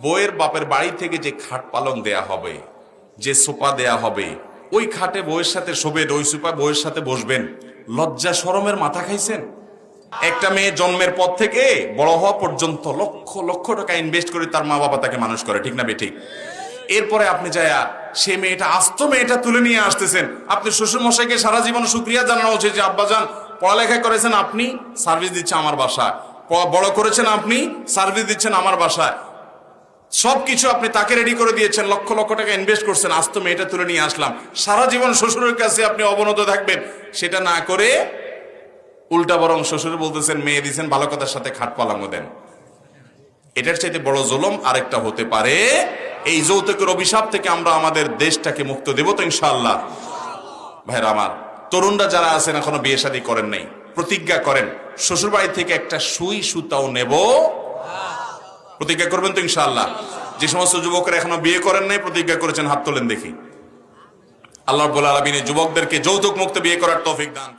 বউয়ের বাপের বাড়ি থেকে যে খাট পালং দেয়া হবে, যে সোফা দেয়া হবে, ওই খাটে বউয়ের সাথে শোবেন, ওই সোফা বউয়ের সাথে বসবেন, লজ্জা শরমের মাথা খাইছেন? একটা মেয়ে জন্মের পর থেকে বড় হওয়া পর্যন্ত লক্ষ লক্ষ টাকা ইনভেস্ট করে তার মা বাবা তাকে মানুষ করে, ঠিক না বেঠিক? এরপরে আপনি যায়া সে মেয়েটা, আস্ত মেয়েটা তুলে নিয়ে আসতেছেন। আপনি শ্বশুর মশাইকে সারা জীবন শুকরিয়া জানানো উচিত যে আব্বাজান পড়ালেখা করেছেন আপনি, সার্ভিস দিচ্ছে আমার বাসায়, বড় করেছেন আপনি, সার্ভিস দিচ্ছেন আমার বাসায়, সবকিছু আপনি তাকে রেডি করে দিয়েছেন, লক্ষ লক্ষ টাকা ইনভেস্ট করছেন, আস্ত মেয়েটা তুলে নিয়ে আসলাম। সারা জীবন শ্বশুরের কাছে আপনি অবনত থাকবেন, সেটা না করে উল্টা বরং শ্বশুর বলতেছেন মেয়ে দিচ্ছেন, ভালো কথার সাথে খাট পালাঙ্গ দেন। এটার চাইতে বড় জুলুম আরেকটা হতে পারে? এই যৌতুকের অভিশাপ থেকে আমরা আমাদের দেশটাকে মুক্ত দেব তো ইনশাআল্লাহ? ভাইরা আমার, তরুণরা যারা আছেন এখনো বিয়ে শাদী করেন নাই, প্রতিজ্ঞা করেন শ্বশুর বাড়ি থেকে একটা সুই সুতাও নেব। প্রতিজ্ঞা করবেন তো ইনশাআল্লাহ? যে সমস্ত যুবকরা এখনো বিয়ে করেন নাই, প্রতিজ্ঞা করেছেন, হাত তোলেন দেখি। আল্লাহ রাব্বুল আলামিন যুবকদেরকে যৌতুক মুক্ত বিয়ে করার তৌফিক দান।